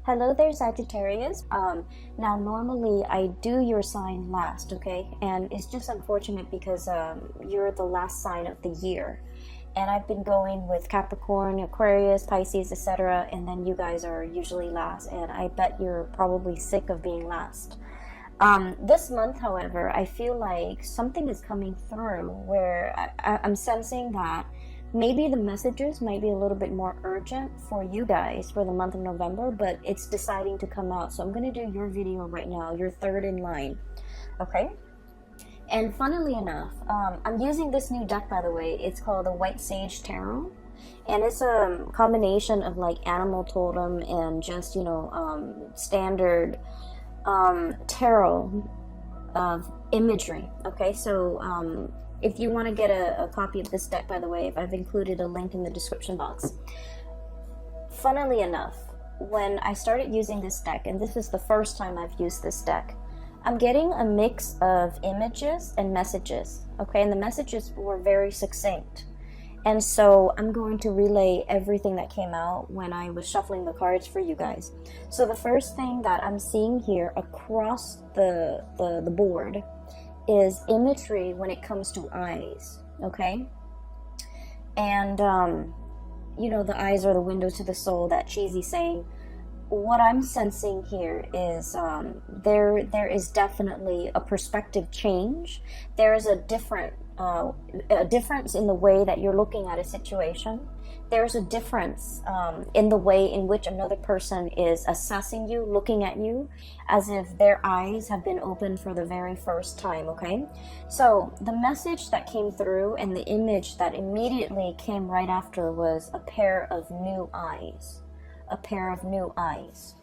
Hello there, Sagittarius. Now normally I do your sign last, okay? And it's just unfortunate because you're the last sign of the year. And I've been going with Capricorn, Aquarius, Pisces, etc. And then you guys are usually last. And I bet you're probably sick of being last. This month, however, I feel like something is coming through where I'm sensing that maybe the messages might be a little bit more urgent for you guys for the month of November, but it's deciding to come out. So I'm going to do your video right now. You're third in line. Okay? And funnily enough, I'm using this new deck, by the way. It's called the White Sage Tarot. And it's a combination of like animal totem and just, standard tarot imagery. Okay, so if you want to get a copy of this deck, by the way, I've included a link in the description box. Funnily enough, when I started using this deck, and this is the first time I've used this deck, I'm getting a mix of images and messages, okay? And the messages were very succinct. And so I'm going to relay everything that came out when I was shuffling the cards for you guys. So the first thing that I'm seeing here across the board is imagery when it comes to eyes, okay? And, the eyes are the window to the soul, that cheesy saying. What I'm sensing here is there is definitely a perspective change. There is a difference in the way that you're looking at a situation. There's a difference in the way in which another person is assessing you, looking at you, as if their eyes have been opened for the very first time, okay? So the message that came through and the image that immediately came right after was a pair of new eyes. A pair of new eyes.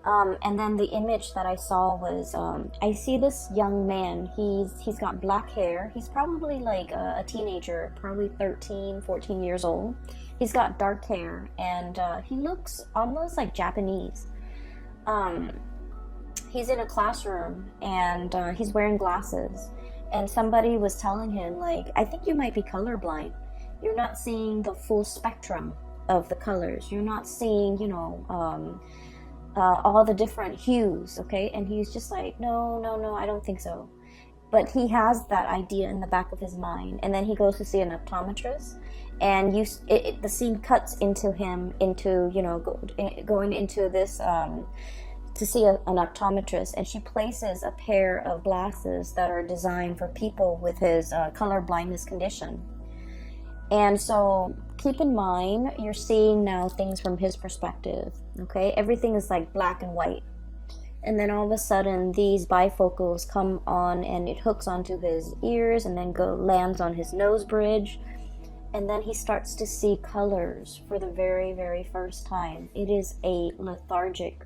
And then the image that I saw was, I see this young man. He's got black hair. He's probably like a teenager, probably 13, 14 years old. He's got dark hair, and he looks almost like Japanese. He's in a classroom, and he's wearing glasses. And somebody was telling him, like, I think you might be colorblind. You're not seeing the full spectrum of the colors. You're not seeing, all the different hues, okay? And he's just like, no, I don't think so. But he has that idea in the back of his mind, and then he goes to see an optometrist, and the scene cuts into him going into this to see an optometrist, and she places a pair of glasses that are designed for people with his color blindness condition. And so keep in mind, you're seeing now things from his perspective, okay? Everything is like black and white. And then all of a sudden, these bifocals come on, and it hooks onto his ears and then lands on his nose bridge. And then he starts to see colors for the very, very first time. It is a lethargic,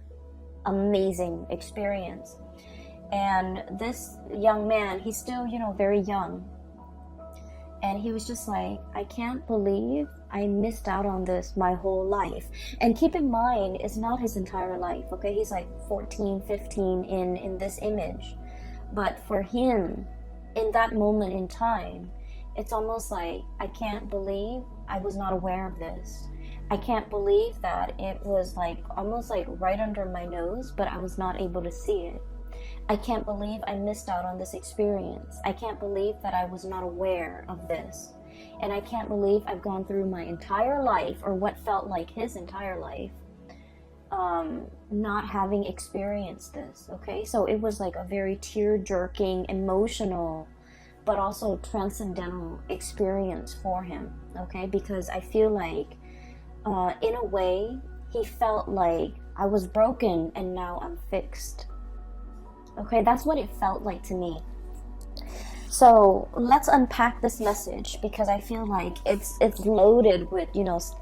amazing experience. And this young man, he's still, very young. And he was just like, I can't believe I missed out on this my whole life. And keep in mind, it's not his entire life, okay? He's like 14, 15 in this image. But for him, in that moment in time, it's almost like, I can't believe I was not aware of this. I can't believe that it was like almost like right under my nose, but I was not able to see it. I can't believe I missed out on this experience. I can't believe that I was not aware of this. And I can't believe I've gone through my entire life, or what felt like his entire life, not having experienced this, okay? So it was like a very tear-jerking, emotional, but also transcendental experience for him, okay? Because I feel like, in a way, he felt like I was broken and now I'm fixed. Okay, that's what it felt like to me. So let's unpack this message, because I feel like it's loaded with,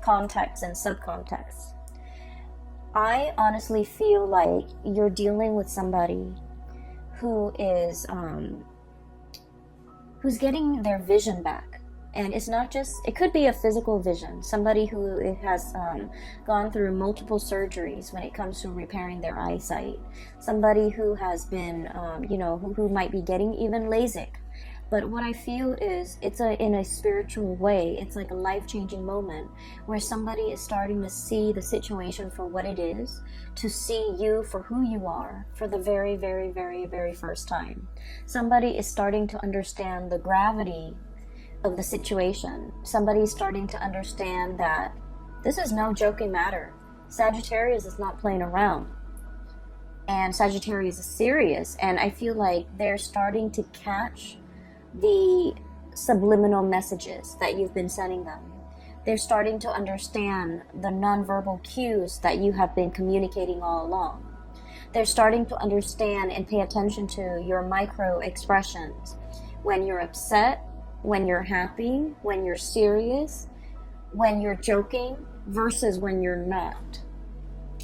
context and subcontext. I honestly feel like you're dealing with somebody who is who's getting their vision back. And it's not just, it could be a physical vision, somebody who has gone through multiple surgeries when it comes to repairing their eyesight, somebody who has been, who might be getting even LASIK. But what I feel is it's in a spiritual way. It's like a life-changing moment where somebody is starting to see the situation for what it is, to see you for who you are for the very, very, very, very first time. Somebody is starting to understand the gravity of the situation. Somebody is starting to understand that this is no joking matter. Sagittarius is not playing around. And Sagittarius is serious. And I feel like they're starting to catch the subliminal messages that you've been sending them. They're starting to understand the nonverbal cues that you have been communicating all along. They're starting to understand and pay attention to your micro expressions. When you're upset, when you're happy, when you're serious, when you're joking versus when you're not.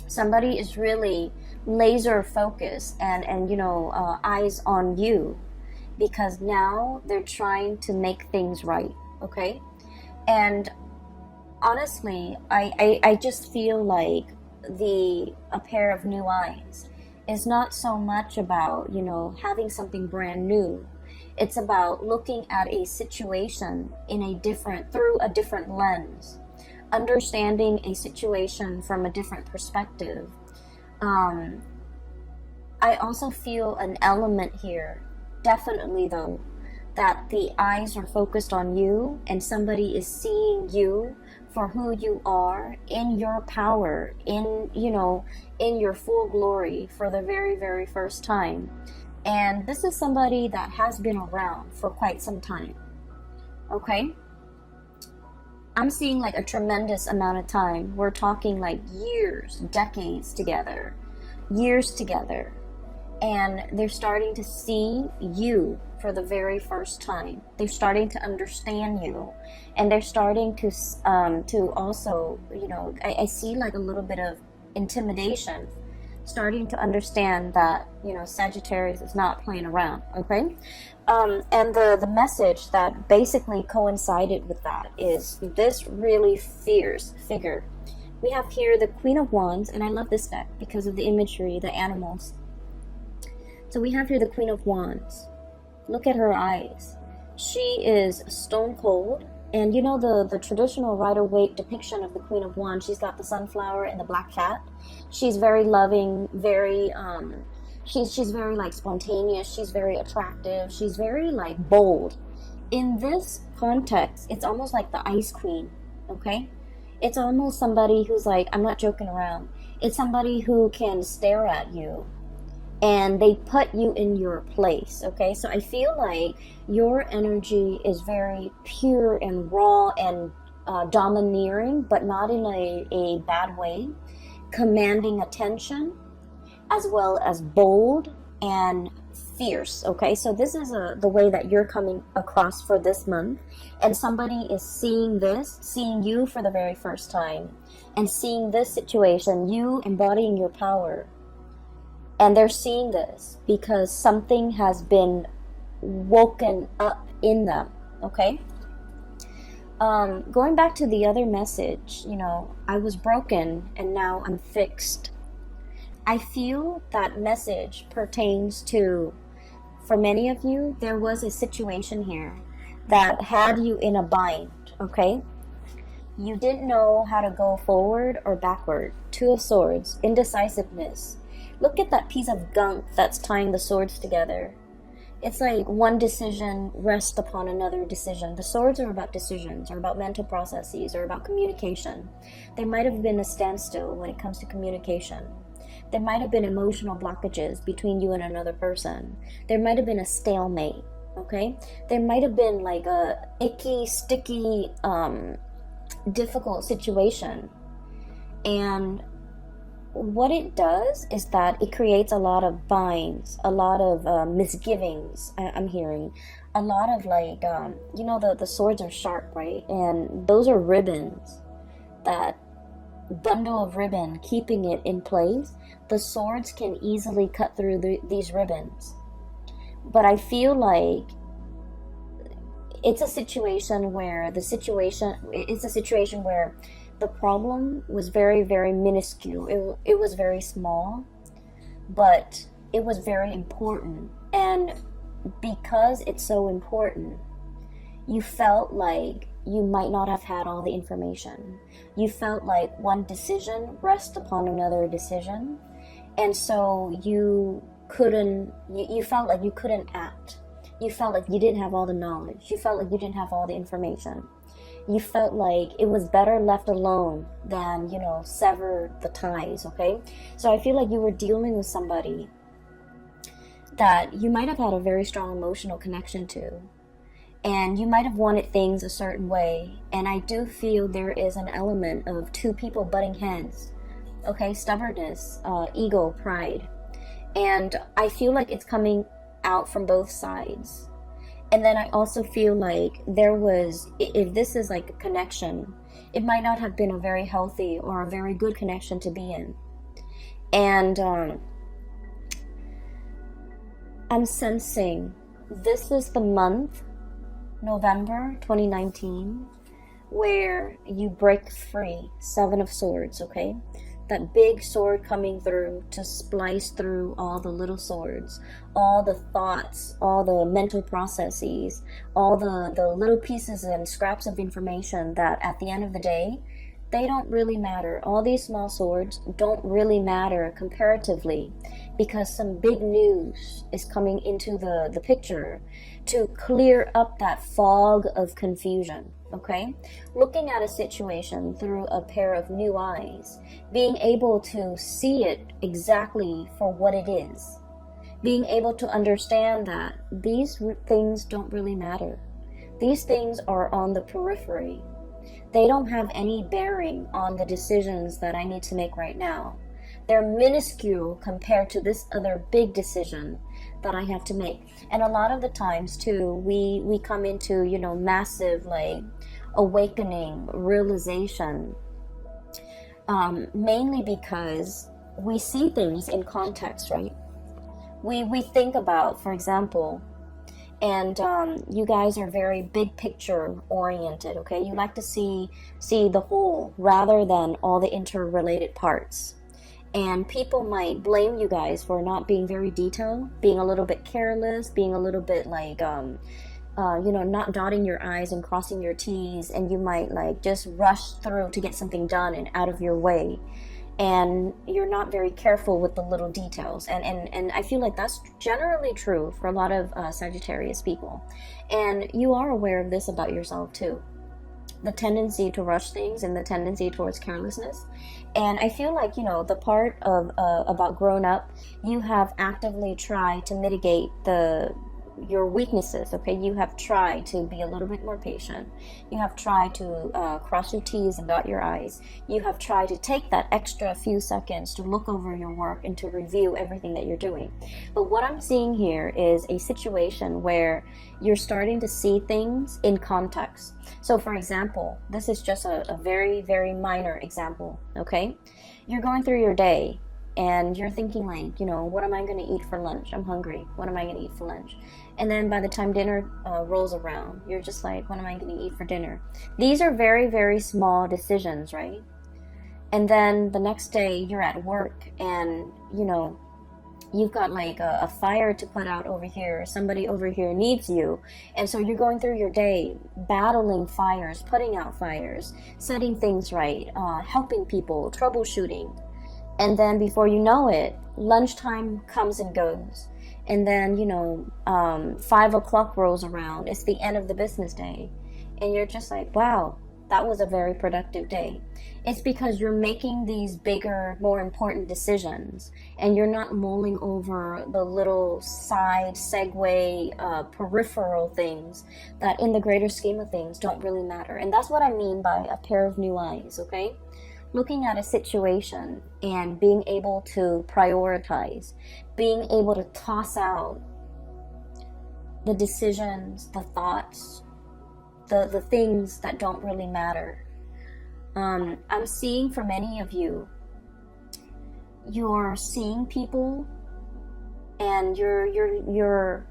Somebody is really laser focused and eyes on you, because now they're trying to make things right, okay? And honestly, I just feel like a pair of new eyes is not so much about, having something brand new. It's about looking at a situation through a different lens, understanding a situation from a different perspective. I also feel an element here, definitely though, that the eyes are focused on you and somebody is seeing you for who you are, in your power, in your full glory for the very, very first time. And this is somebody that has been around for quite some time, okay? I'm seeing like a tremendous amount of time. We're talking like years, decades together, years together. And they're starting to see you for the very first time. They're starting to understand you. And they're starting to also, I see like a little bit of intimidation, starting to understand that, Sagittarius is not playing around, okay? And the message that basically coincided with that is this really fierce figure. We have here the Queen of Wands, and I love this deck because of the imagery, the animals. So we have here the Queen of Wands. Look at her eyes. She is stone cold. And the traditional Rider-Waite depiction of the Queen of Wands, she's got the sunflower and the black cat. She's very loving, very, she's very like spontaneous. She's very attractive. She's very like bold. In this context, it's almost like the Ice Queen, okay? It's almost somebody who's like, I'm not joking around. It's somebody who can stare at you and they put you in your place, okay? So I feel like your energy is very pure and raw and domineering, but not in a bad way, commanding attention, as well as bold and fierce, okay? So this is the way that you're coming across for this month, and somebody is seeing you for the very first time, and seeing this situation, you embodying your power. And they're seeing this because something has been woken up in them, okay? Going back to the other message, I was broken and now I'm fixed. I feel that message pertains to, for many of you, there was a situation here that had you in a bind, okay? You didn't know how to go forward or backward. Two of Swords, indecisiveness. Look at that piece of gunk that's tying the swords together. It's like one decision rests upon another decision. The swords are about decisions, or about mental processes, or about communication. There might have been a standstill when it comes to communication. There might have been emotional blockages between you and another person. There might have been a stalemate, okay? There might have been like a icky, sticky, difficult situation. And what it does is that it creates a lot of binds, a lot of misgivings. I'm hearing a lot of like, the swords are sharp, right? And those are ribbons, that bundle of ribbon keeping it in place. The swords can easily cut through these ribbons. But I feel like it's a situation where the problem was very, very minuscule. It was very small, but it was very important. And because it's so important, you felt like you might not have had all the information. You felt like one decision rests upon another decision, and so you felt like you couldn't act. You felt like you didn't have all the knowledge. You felt like you didn't have all the information. You felt like it was better left alone than, sever the ties, okay? So I feel like you were dealing with somebody that you might have had a very strong emotional connection to, and you might have wanted things a certain way, and I do feel there is an element of two people butting heads, okay? Stubbornness, ego, pride, and I feel like it's coming out from both sides. And then I also feel like if this is like a connection, it might not have been a very healthy or a very good connection to be in. And I'm sensing this is the month, November 2019, where you break free. Seven of Swords, okay? That big sword coming through to splice through all the little swords, all the thoughts, all the mental processes, all the little pieces and scraps of information that at the end of the day, they don't really matter. All these small swords don't really matter comparatively, because some big news is coming into the picture to clear up that fog of confusion. Okay, looking at a situation through a pair of new eyes, being able to see it exactly for what it is, being able to understand that these things don't really matter. These things are on the periphery. They don't have any bearing on the decisions that I need to make right now. They're minuscule compared to this other big decision that I have to make. And a lot of the times too, we come into, massive like awakening, realization, mainly because we see things in context, right? We think about, for example, and you guys are very big picture oriented, okay? You like to see the whole rather than all the interrelated parts. And people might blame you guys for not being very detailed, being a little bit careless, being a little bit like, not dotting your I's and crossing your T's, and you might like just rush through to get something done and out of your way. And you're not very careful with the little details. And I feel like that's generally true for a lot of Sagittarius people. And you are aware of this about yourself too. The tendency to rush things and the tendency towards carelessness. And I feel like, the part of about grown up, you have actively tried to mitigate your weaknesses, okay? You have tried to be a little bit more patient. You have tried to cross your T's and dot your I's. You have tried to take that extra few seconds to look over your work and to review everything that you're doing. But what I'm seeing here is a situation where you're starting to see things in context. So for example, this is just a very, very minor example, okay? You're going through your day and you're thinking like, what am I going to eat for lunch? I'm hungry. What am I going to eat for lunch? And then by the time dinner rolls around, you're just like, what am I going to eat for dinner? These are very, very small decisions, right? And then the next day you're at work and, you've got like a fire to put out over here. Somebody over here needs you. And so you're going through your day battling fires, putting out fires, setting things right, helping people, troubleshooting. And then before you know it, lunchtime comes and goes. And then, 5 o'clock rolls around. It's the end of the business day. And you're just like, wow, that was a very productive day. It's because you're making these bigger, more important decisions. And you're not mulling over the little side, segue, peripheral things that in the greater scheme of things don't really matter. And that's what I mean by a pair of new eyes, okay? Looking at a situation and being able to prioritize, being able to toss out the decisions, the thoughts, the things that don't really matter. I'm seeing for many of you, you're seeing people and you're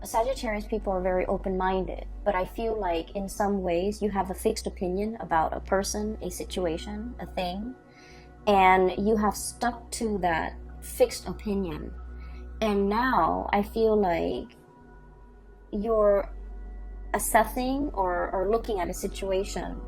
Sagittarius people are very open-minded, but I feel like in some ways you have a fixed opinion about a person, a situation, a thing, and you have stuck to that fixed opinion. And now I feel like you're assessing or looking at a situation,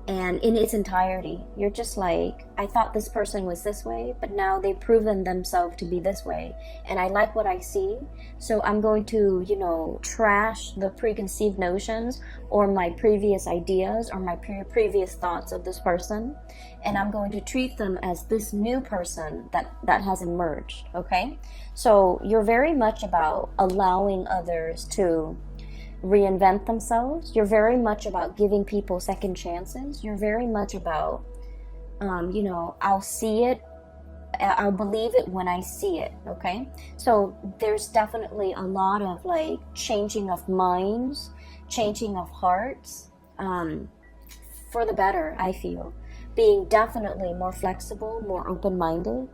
and in its entirety, you're just like, I thought this person was this way, but now they've proven themselves to be this way, and I like what I see, so I'm going to, you know, trash the preconceived notions or my previous ideas or my previous thoughts of this person, and I'm going to treat them as this new person that has emerged. Okay, so you're very much about allowing others to reinvent themselves. You're very much about giving people second chances. You're very much about, you know, I'll see it, I'll believe it when I see it. Okay, so there's definitely a lot of like changing of minds, changing of hearts, for the better. I feel being definitely more flexible, more open-minded,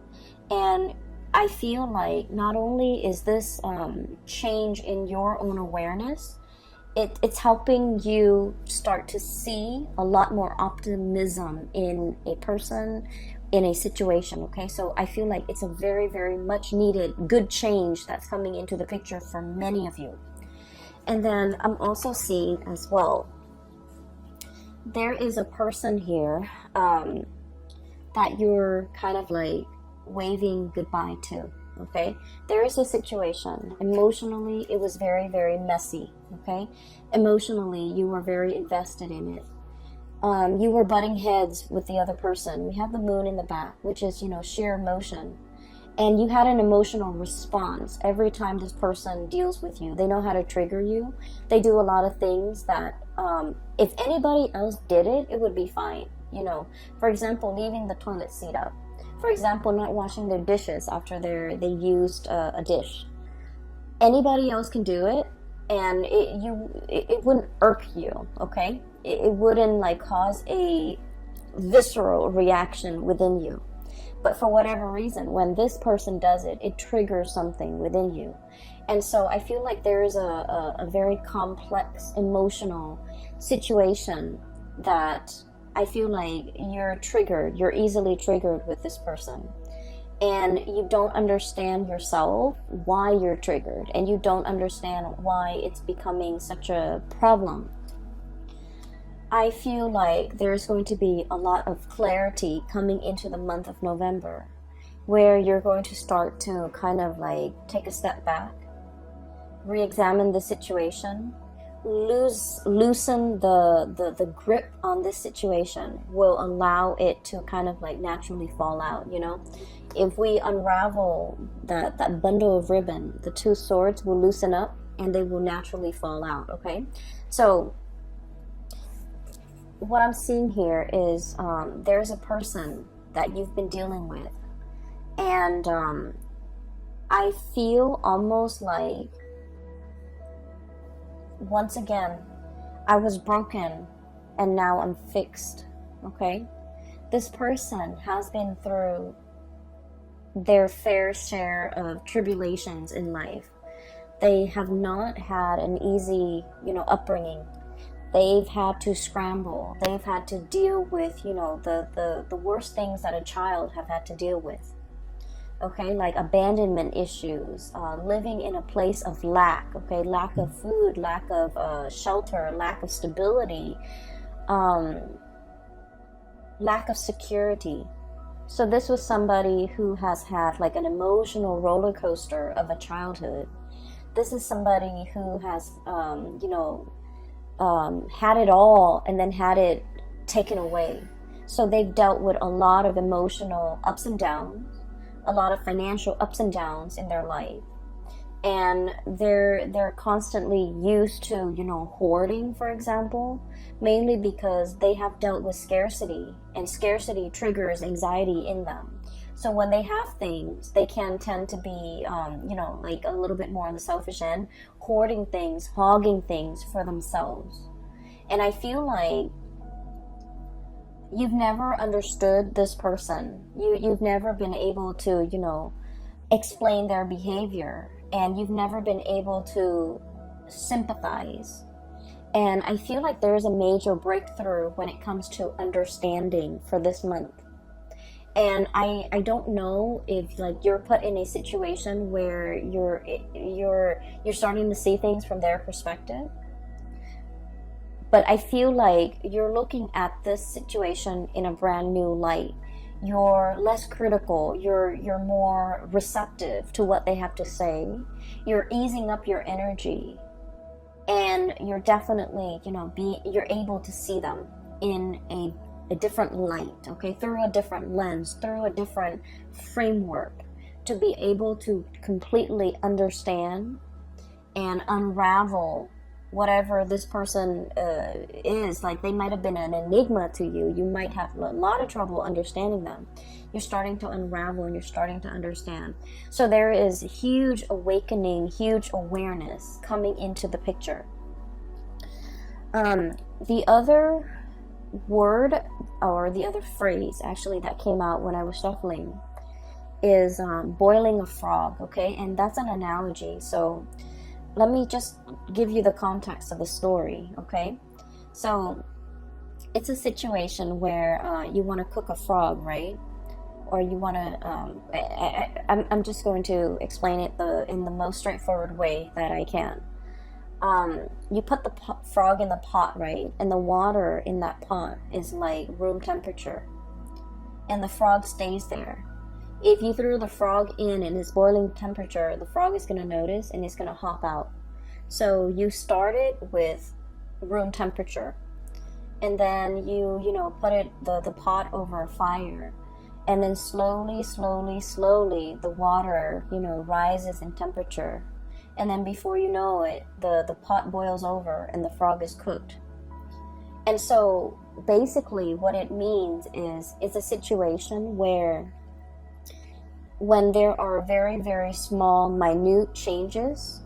and I feel like not only is this change in your own awareness, it's helping you start to see a lot more optimism in a person, in a situation. Okay, so I feel like it's a very, very much needed good change that's coming into the picture for many of you. And then I'm also seeing as well, there is a person here that you're kind of like waving goodbye to. Okay, there is a situation. Emotionally, it was very, very messy. Okay, emotionally, you were very invested in it. You were butting heads with the other person. We have the moon in the back, which is, you know, sheer emotion. And you had an emotional response every time this person deals with you. They know how to trigger you. They do a lot of things that if anybody else did it, it would be fine. You know, for example, leaving the toilet seat up. For example, not washing their dishes after they used a dish. Anybody else can do it, and it wouldn't irk you. Okay, it wouldn't like cause a visceral reaction within you. But for whatever reason, when this person does it, it triggers something within you. And so I feel like there is a very complex emotional situation that I feel like you're easily triggered with this person. And you don't understand yourself why you're triggered, and you don't understand why it's becoming such a problem. I feel like there's going to be a lot of clarity coming into the month of November, where you're going to start to kind of like take a step back, re-examine the situation, loosen the grip on this situation will allow it to kind of like naturally fall out. You know, if we unravel that bundle of ribbon, the two swords will loosen up and they will naturally fall out. Okay, so what I'm seeing here is there's a person that you've been dealing with, and I feel almost like, once again, I was broken and now I'm fixed. Okay, this person has been through their fair share of tribulations in life. They have not had an easy, you know, upbringing. They've had to scramble. They've had to deal with, you know, the worst things that a child have had to deal with. Okay, like abandonment issues, living in a place of lack. Okay, lack of food, lack of shelter, lack of stability, lack of security. So this was somebody who has had like an emotional roller coaster of a childhood. This is somebody who has, you know, had it all and then had it taken away. So they've dealt with a lot of emotional ups and downs, a lot of financial ups and downs in their life, and they're constantly used to, you know, hoarding, for example, mainly because they have dealt with scarcity, and scarcity triggers anxiety in them. So when they have things, they can tend to be, you know, like a little bit more on the selfish end, hoarding things, hogging things for themselves. And I feel like you've never understood this person. You've never been able to, you know, explain their behavior, and you've never been able to sympathize. And I feel like there is a major breakthrough when it comes to understanding for this month. And I don't know if like you're put in a situation where you're starting to see things from their perspective, but I feel like you're looking at this situation in a brand new light. You're less critical, you're more receptive to what they have to say. You're easing up your energy, and you're definitely, you're able to see them in a different light, okay, through a different lens, through a different framework, to be able to completely understand and unravel whatever this person is. Like, they might have been an enigma to you. You might have a lot of trouble understanding them. You're starting to unravel and you're starting to understand. So there is huge awakening, huge awareness coming into the picture. The other word, or the other phrase actually, that came out when I was shuffling is boiling a frog, okay? And that's an analogy. So let me just give you the context of the story, okay? So it's a situation where you want to cook a frog, right? Or you want to, I'm just going to explain it in the most straightforward way that I can. You put the frog in the pot, right? And the water in that pot is like room temperature. And the frog stays there. If you threw the frog in and it's boiling temperature, the frog is going to notice and it's going to hop out. So you started with room temperature. And then you put the pot over a fire. And then slowly, the water, rises in temperature. And then before you know it, the pot boils over and the frog is cooked. And so basically what it means is, it's a situation where when there are very, very small, minute changes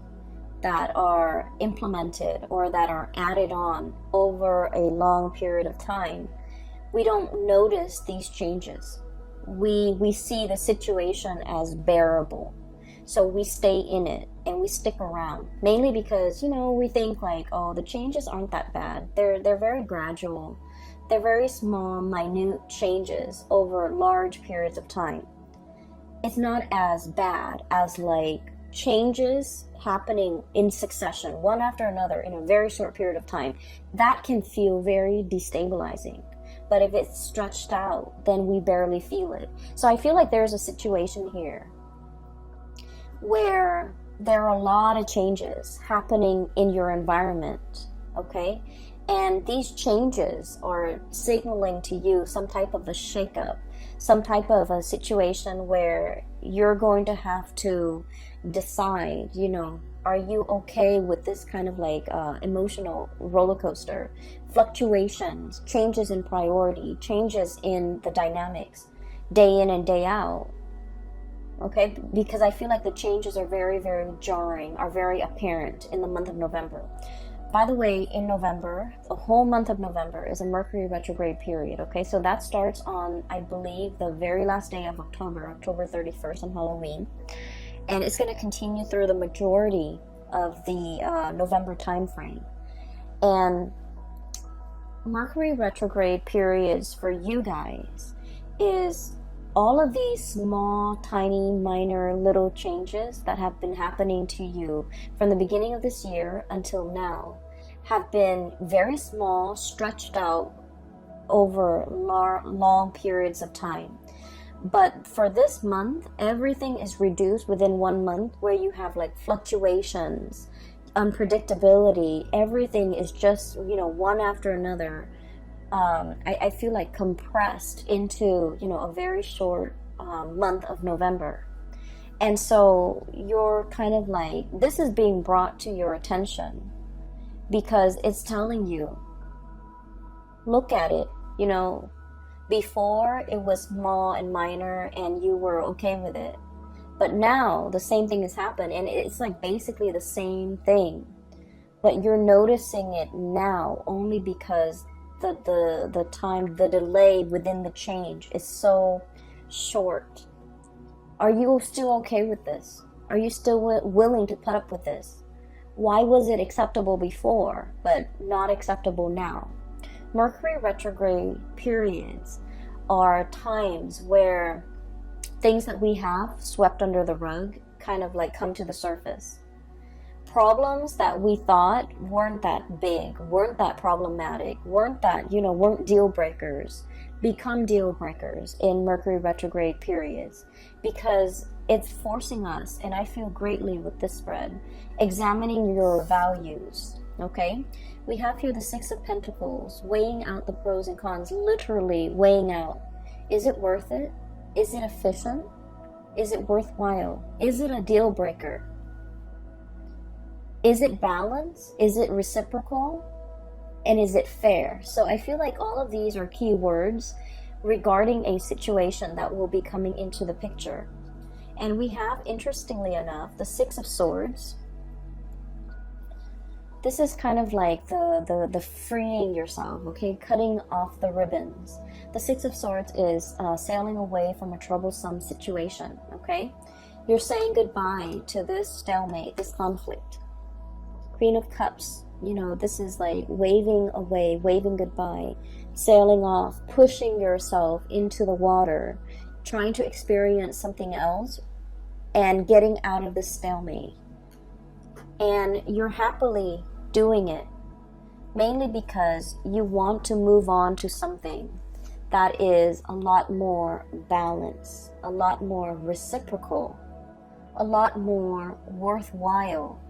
that are implemented or that are added on over a long period of time, we don't notice these changes. We see the situation as bearable. So we stay in it and we stick around, mainly because, we think like, oh, the changes aren't that bad. They're very gradual. They're very small, minute changes over large periods of time. It's not as bad as like changes happening in succession, one after another, in a very short period of time. That can feel very destabilizing. But if it's stretched out, then we barely feel it. So I feel like there's a situation here where there are a lot of changes happening in your environment, okay? And these changes are signaling to you some type of a shakeup, some type of a situation where you're going to have to decide, are you okay with this kind of like emotional roller coaster, fluctuations, changes in priority, changes in the dynamics, day in and day out. Okay, because I feel like the changes are very, very jarring, are very apparent in the month of November. By the way, in November, the whole month of November is a Mercury retrograde period, okay? So that starts on, I believe, the very last day of October 31st on Halloween. And it's going to continue through the majority of the November time frame. And Mercury retrograde periods for you guys is all of these small, tiny, minor, little changes that have been happening to you from the beginning of this year until now have been very small, stretched out over long periods of time. But for this month, everything is reduced within 1 month, where you have like fluctuations, unpredictability. Everything is just, one after another. I feel like compressed into, a very short month of November. And so you're kind of like, this is being brought to your attention because it's telling you, look at it, before it was small and minor and you were okay with it. But now the same thing has happened and it's like basically the same thing. But you're noticing it now only because the time, the delay within the change is so short. Are you still okay with this? Are you still willing to put up with this? Why was it acceptable before but not acceptable now? Mercury retrograde periods are times where things that we have swept under the rug kind of like come to the surface. Problems that we thought weren't that big, weren't that problematic, weren't that, weren't deal breakers, become deal breakers in Mercury retrograde periods, because it's forcing us, and I feel greatly with this spread, examining your values, okay? We have here the Six of Pentacles, weighing out the pros and cons, literally weighing out. Is it worth it? Is it efficient? Is it worthwhile? Is it a deal breaker? Is it balanced? Is it reciprocal? And is it fair? So I feel like all of these are key words regarding a situation that will be coming into the picture. And we have, interestingly enough, the Six of Swords. This is kind of like the freeing yourself, okay? Cutting off the ribbons. The Six of Swords is sailing away from a troublesome situation, okay? You're saying goodbye to this stalemate, this conflict. Queen of Cups, this is like waving away, waving goodbye, sailing off, pushing yourself into the water, trying to experience something else, and getting out of the stalemate. And you're happily doing it, mainly because you want to move on to something that is a lot more balanced, a lot more reciprocal, a lot more worthwhile.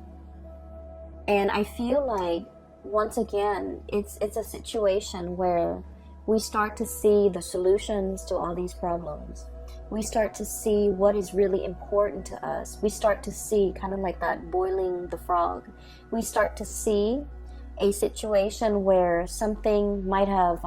And I feel like, once again, it's a situation where we start to see the solutions to all these problems. We start to see what is really important to us. We start to see, kind of like that boiling the frog, we start to see a situation where something might have,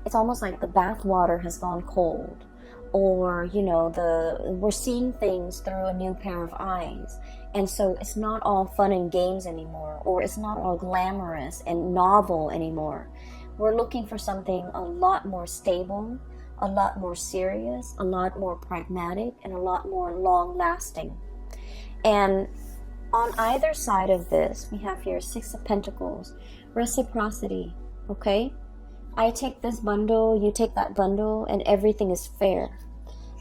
it's almost like the bath water has gone cold. Or, we're seeing things through a new pair of eyes. And so it's not all fun and games anymore, or it's not all glamorous and novel anymore. We're looking for something a lot more stable, a lot more serious, a lot more pragmatic, and a lot more long-lasting. And on either side of this, we have here Six of Pentacles, reciprocity, okay? I take this bundle, you take that bundle, and everything is fair.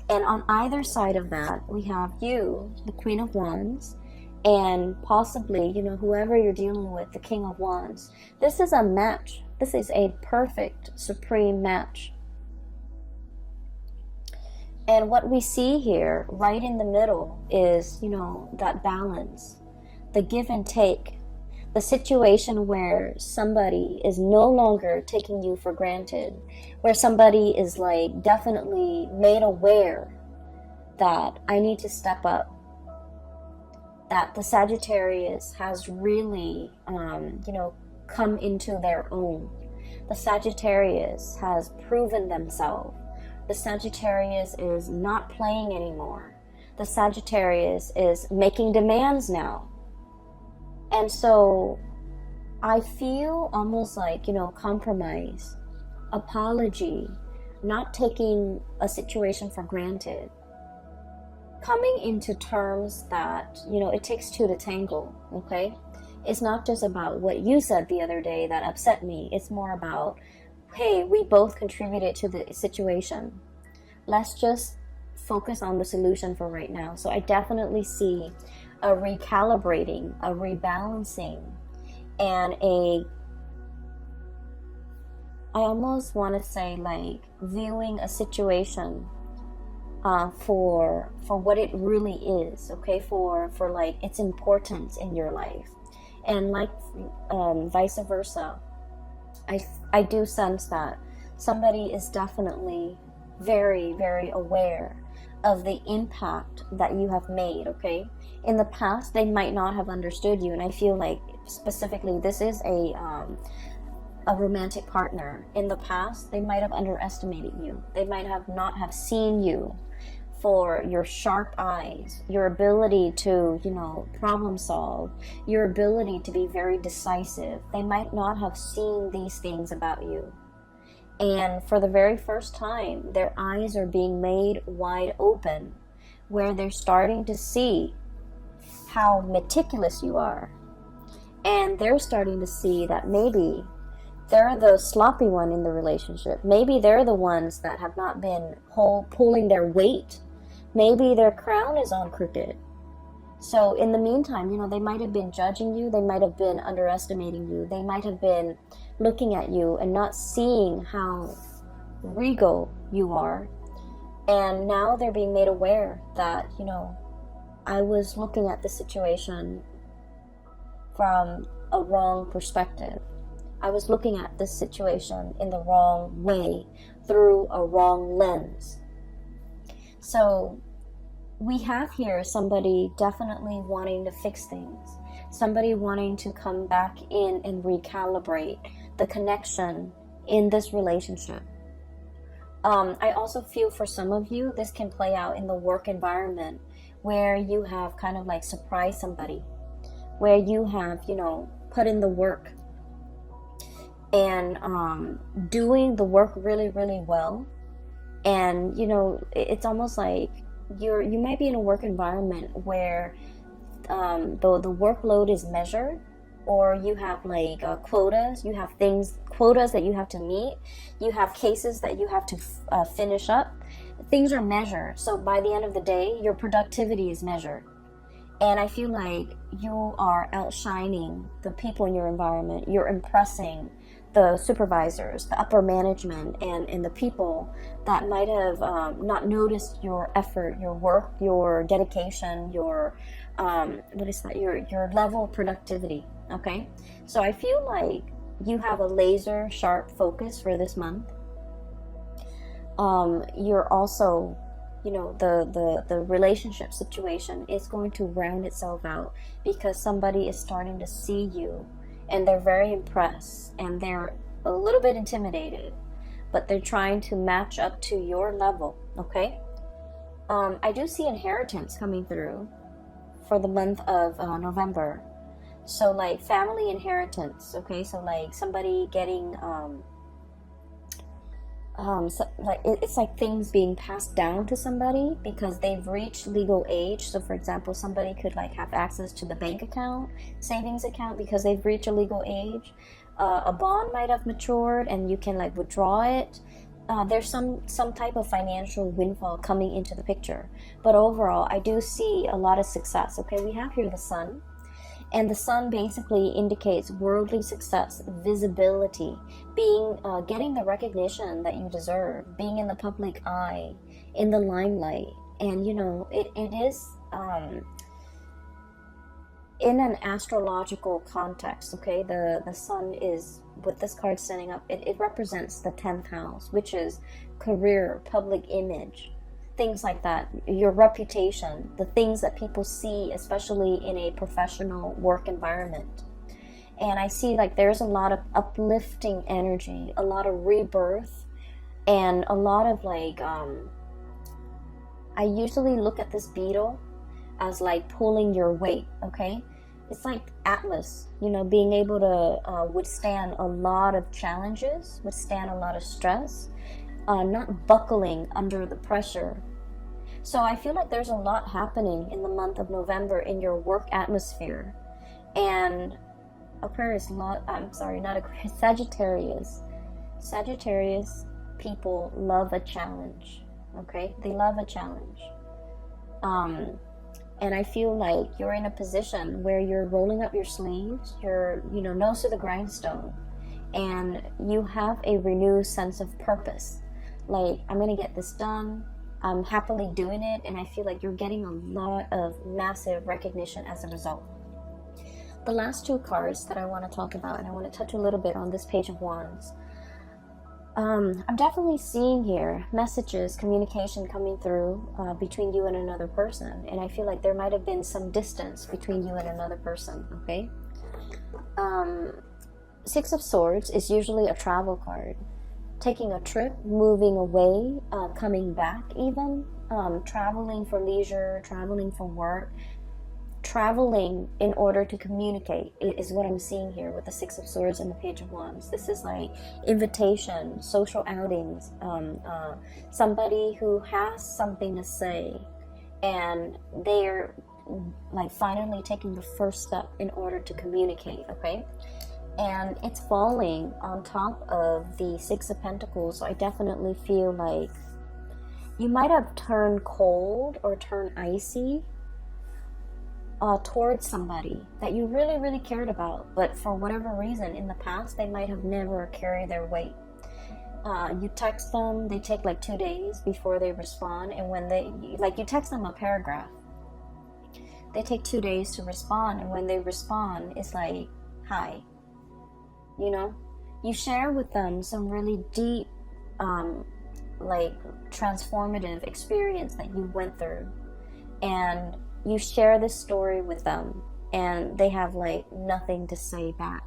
And on either side of that, we have you, the Queen of Wands, and possibly, whoever you're dealing with, the King of Wands. This is a match. This is a perfect, supreme match. And what we see here, right in the middle, is, that balance, the give and take, the situation where somebody is no longer taking you for granted, where somebody is like definitely made aware that I need to step up, that the Sagittarius has really, come into their own. The Sagittarius has proven themselves. The Sagittarius is not playing anymore. The Sagittarius is making demands now. And so I feel almost like, compromise, apology, not taking a situation for granted, coming into terms that, it takes two to tango, okay? It's not just about what you said the other day that upset me. It's more about, hey, we both contributed to the situation. Let's just focus on the solution for right now. So I definitely see a recalibrating, a rebalancing, and I almost want to say like viewing a situation for what it really is, okay, for like its importance in your life. And like vice versa, I do sense that somebody is definitely very, very aware of the impact that you have made, okay? In the past, they might not have understood you, and I feel like specifically this is a romantic partner. In the past, they might have underestimated you. They might have not have seen you for your sharp eyes, your ability to, problem solve, your ability to be very decisive. They might not have seen these things about you. And for the very first time, their eyes are being made wide open, where they're starting to see how meticulous you are. And they're starting to see that maybe they're the sloppy one in the relationship. Maybe they're the ones that have not been pulling their weight. Maybe their crown is on crooked. So in the meantime, you know, they might have been judging you. They might have been underestimating you. They might have been looking at you and not seeing how regal you are. And now they're being made aware that, you know, I was looking at the situation from a wrong perspective. I was looking at this situation in the wrong way, through a wrong lens. So we have here somebody definitely wanting to fix things, somebody wanting to come back in and recalibrate the connection in this relationship. I also feel for some of you, this can play out in the work environment where you have kind of like surprised somebody, where you have, you know, put in the work and doing the work really, really well. And, you know, it's almost like you might be in a work environment where the workload is measured, or you have like quotas, you have quotas that you have to meet, you have cases that you have to finish up. Things are measured, so by the end of the day your productivity is measured. And I feel like you are outshining the people in your environment. You're impressing the supervisors, the upper management, and the people that might have not noticed your effort, your work, your dedication, your your level of productivity. Okay, so I feel like you have a laser sharp focus for this month. You're also, you know, the relationship situation is going to round itself out because somebody is starting to see you and they're very impressed and they're a little bit intimidated, but they're trying to match up to your level. Okay, I do see inheritance coming through for the month of November. So like family inheritance. Okay, so like somebody getting it's like things being passed down to somebody because they've reached legal age. So for example, somebody could like have access to the bank account, savings account, because they've reached a legal age. A bond might have matured and you can like withdraw it. There's some type of financial windfall coming into the picture, but overall I do see a lot of success. Okay, we have here the sun, and the sun basically indicates worldly success, visibility, being getting the recognition that you deserve, being in the public eye, in the limelight. And you know, it is in an astrological context. Okay, the sun is, with this card standing up, it represents the 10th house, which is career, public image, things like that, your reputation, the things that people see, especially in a professional work environment. And I see like there's a lot of uplifting energy, a lot of rebirth, and a lot of like I usually look at this beetle as like pulling your weight. Okay, it's like Atlas, you know, being able to withstand a lot of challenges, withstand a lot of stress, not buckling under the pressure. So I feel like there's a lot happening in the month of November in your work atmosphere. And Aquarius, I'm sorry, not Aquarius, Sagittarius. Sagittarius people love a challenge. Okay, they love a challenge. And I feel like you're in a position where you're rolling up your sleeves, you're, you know, nose to the grindstone, and you have a renewed sense of purpose. Like, I'm gonna get this done, I'm happily doing it, and I feel like you're getting a lot of massive recognition as a result. The last two cards that I want to talk about, and I want to touch a little bit on this Page of Wands. I'm definitely seeing here messages, communication coming through between you and another person, and I feel like there might have been some distance between you and another person. Okay, Six of Swords is usually a travel card, taking a trip, moving away, coming back, even traveling for leisure, traveling for work, traveling in order to communicate is what I'm seeing here with the Six of Swords and the Page of Wands. This is like invitation, social outings, somebody who has something to say and they're like finally taking the first step in order to communicate. Okay, and it's falling on top of the Six of Pentacles. So I definitely feel like you might have turned cold or turned icy towards somebody that you really, really cared about, but for whatever reason in the past they might have never carried their weight. You text them, they take like 2 days before they respond, and when they, like, you text them a paragraph, they take 2 days to respond, and when they respond, it's like, hi. You know, you share with them some really deep, like, transformative experience that you went through, and you share this story with them, and they have like nothing to say back.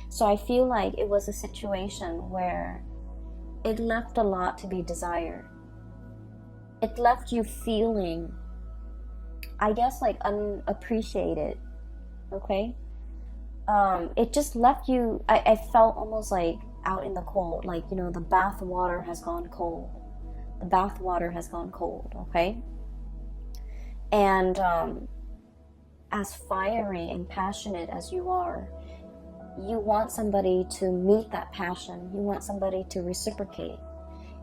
So I feel like it was a situation where it left a lot to be desired. It left you feeling, I guess, like unappreciated. Okay? It just left you, I felt almost like out in the cold, like, you know, the bath water has gone cold. The bath water has gone cold, okay? And as fiery and passionate as you are, you want somebody to meet that passion. You want somebody to reciprocate.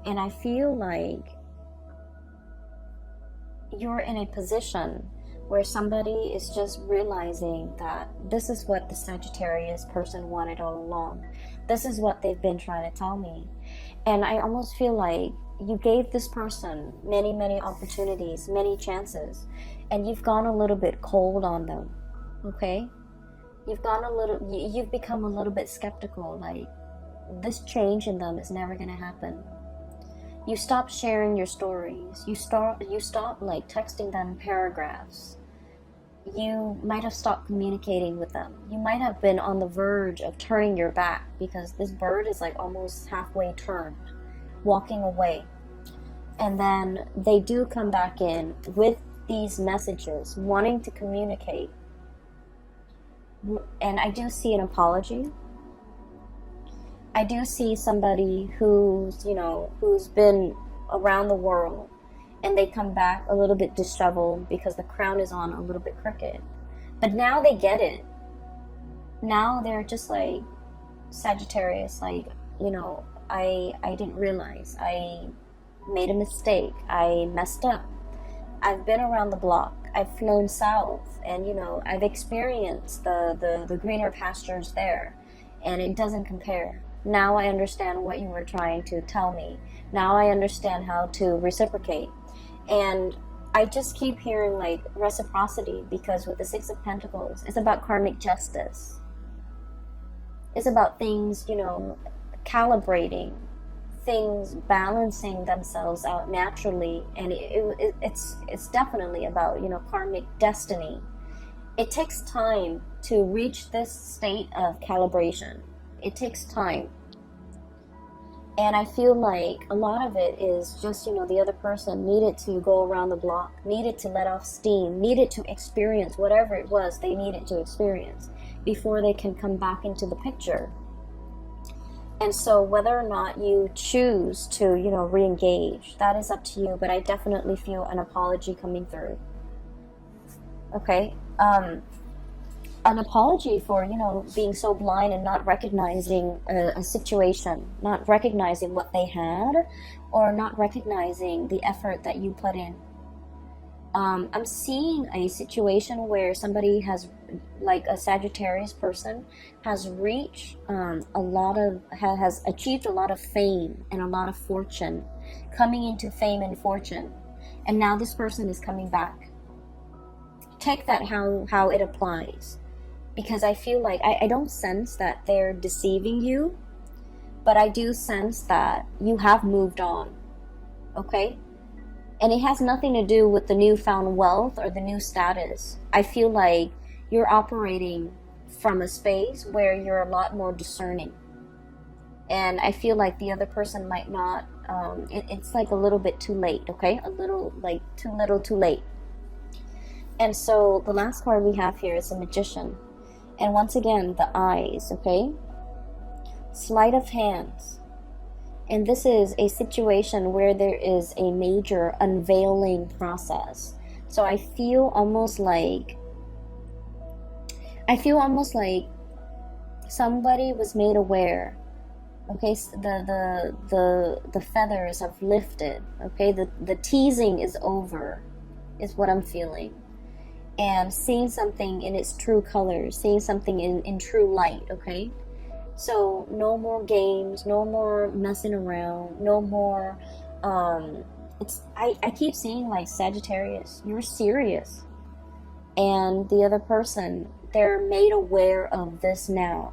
And I feel like you're in a position where somebody is just realizing that this is what the Sagittarius person wanted all along. This is what they've been trying to tell me. And I almost feel like you gave this person many, many opportunities, many chances, and you've gone a little bit cold on them, okay? You've become a little bit skeptical, like, this change in them is never gonna happen. You stop sharing your stories. You stop like texting them paragraphs. You might have stopped communicating with them. You might have been on the verge of turning your back, because this bird is like almost halfway turned, walking away. And then they do come back in with these messages, wanting to communicate. And I do see an apology. I do see somebody who's, you know, who's been around the world, and they come back a little bit disheveled because the crown is on a little bit crooked. But now they get it. Now they're just like, Sagittarius, like, you know, I didn't realize. I made a mistake. I messed up. I've been around the block. I've flown south, and, you know, I've experienced the greener pastures there, and it doesn't compare. Now I understand what you were trying to tell me. Now I understand how to reciprocate. And I just keep hearing like reciprocity, because with the Six of Pentacles, it's about karmic justice. It's about things, you know, calibrating, things balancing themselves out naturally. And it's definitely about, you know, karmic destiny. It takes time to reach this state of calibration. It takes time. And I feel like a lot of it is just, you know, the other person needed to go around the block, needed to let off steam, needed to experience whatever it was they needed to experience before they can come back into the picture. And so whether or not you choose to, you know, re-engage, that is up to you. But I definitely feel an apology coming through. Okay? An apology for, you know, being so blind and not recognizing a situation, not recognizing what they had, or not recognizing the effort that you put in. I'm seeing a situation where somebody has, like a Sagittarius person, has reached has achieved a lot of fame and a lot of fortune, coming into fame and fortune, and now this person is coming back. Take that how it applies. Because I feel like, I don't sense that they're deceiving you, but I do sense that you have moved on, okay? And it has nothing to do with the newfound wealth or the new status. I feel like you're operating from a space where you're a lot more discerning. And I feel like the other person might not, it's like a little bit too late, okay? A little, like, too little, too late. And so the last card we have here is the Magician. And once again, the eyes, okay? Sleight of hands. And this is a situation where there is a major unveiling process. So I feel almost like somebody was made aware. Okay, so the feathers have lifted. Okay, the teasing is over, is what I'm feeling. And seeing something in its true colors, seeing something in true light, okay? So no more games, no more messing around, no more I keep seeing like Sagittarius, you're serious. And the other person, they're made aware of this now,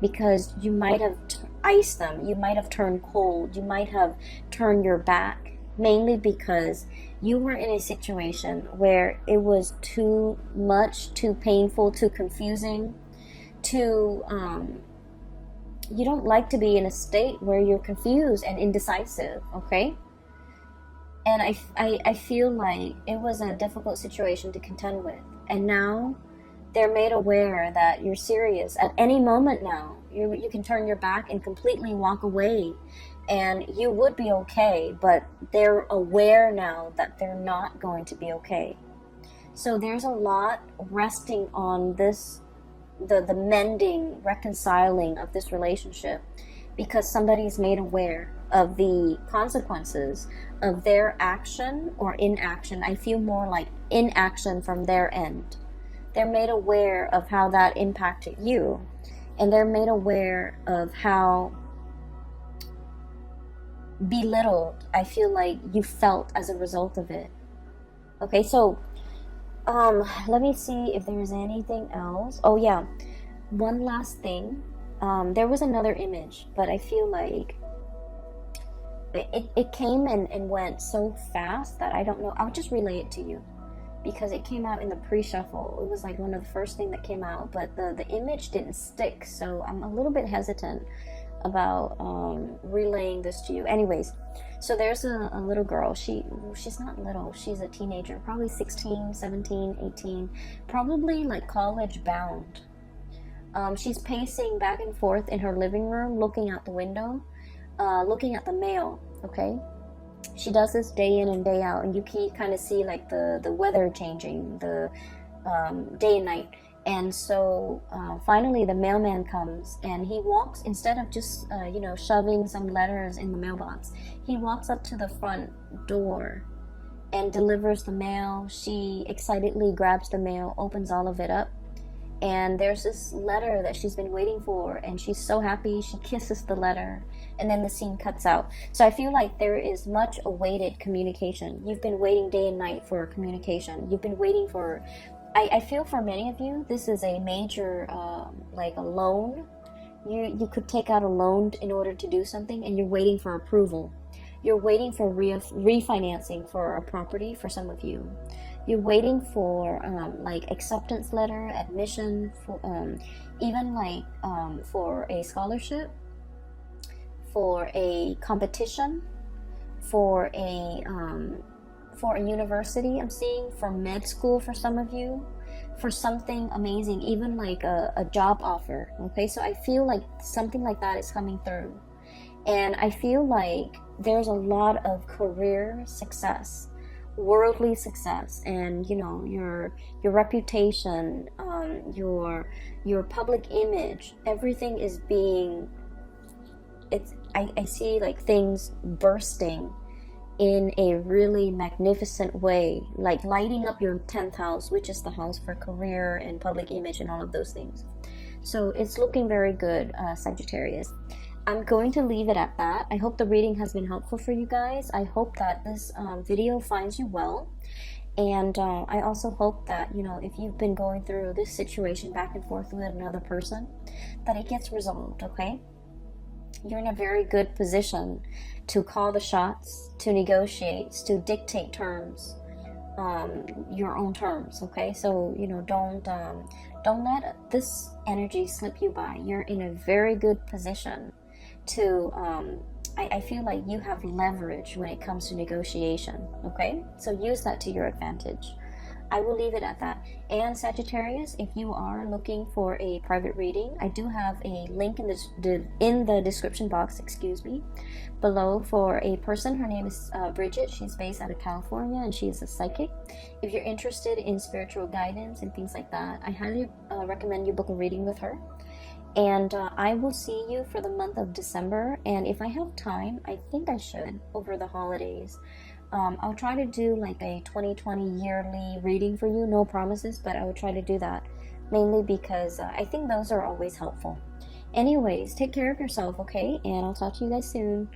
because you might have iced them, you might have turned cold, you might have turned your back, mainly because you were in a situation where it was too much, too painful, too confusing, too you don't like to be in a state where you're confused and indecisive, okay? And I feel like it was a difficult situation to contend with. And now they're made aware that you're serious. At any moment now, you can turn your back and completely walk away, and you would be okay, but they're aware now that they're not going to be okay. So there's a lot resting on this, the mending, reconciling of this relationship, because somebody's made aware of the consequences of their action or inaction. I feel more like inaction from their end. They're made aware of how that impacted you, and they're made aware of how belittled I feel like you felt as a result of it. Okay, so let me see if there's anything else. Oh yeah, one last thing. There was another image, but I feel like it came and went so fast that I don't know. I'll just relay it to you, because it came out in the pre-shuffle. It was like one of the first things that came out, but the image didn't stick, so I'm a little bit hesitant about relaying this to you. Anyways, so there's a little girl. She's not little, she's a teenager, probably 16, 17, 18, probably like college bound. She's pacing back and forth in her living room, looking out the window, looking at the mail, okay? She does this day in and day out, and you can kind of see like the weather changing, the day and night. And so finally the mailman comes, and he walks, instead of just shoving some letters in the mailbox, he walks up to the front door and delivers the mail. She excitedly grabs the mail, opens all of it up, and there's this letter that she's been waiting for, and she's so happy. She kisses the letter, and then the scene cuts out. So I feel like there is much awaited communication. You've been waiting day and night for communication. You've been waiting for, I feel for many of you, this is a major, like a loan. You could take out a loan in order to do something, and you're waiting for approval. You're waiting for refinancing for a property for some of you. You're waiting for like acceptance letter, admission, for, even like for a scholarship, for a competition, for a university. I'm seeing for med school for some of you, for something amazing, even like a job offer. Okay, so I feel like something like that is coming through, and I feel like there's a lot of career success, worldly success, and your reputation, your public image, everything is being, I see like things bursting in a really magnificent way, like lighting up your 10th house, which is the house for career and public image and all of those things. So it's looking very good, Sagittarius. I'm going to leave it at that. I hope the reading has been helpful for you guys. I hope that this video finds you well. And I also hope that, if you've been going through this situation back and forth with another person, that it gets resolved, okay? You're in a very good position to call the shots, to negotiate, to dictate terms, your own terms, okay? So, don't let this energy slip you by. You're in a very good position to, I feel like you have leverage when it comes to negotiation, okay? So use that to your advantage. I will leave it at that. And Sagittarius, if you are looking for a private reading, I do have a link in the description box, below, for a person. Her name is Bridget. She's based out of California, and she is a psychic. If you're interested in spiritual guidance and things like that, I highly recommend you book a reading with her. And I will see you for the month of December. And if I have time, I think I should over the holidays. I'll try to do like a 2020 yearly reading for you. No promises, but I will try to do that. Mainly because I think those are always helpful. Anyways, take care of yourself, okay? And I'll talk to you guys soon.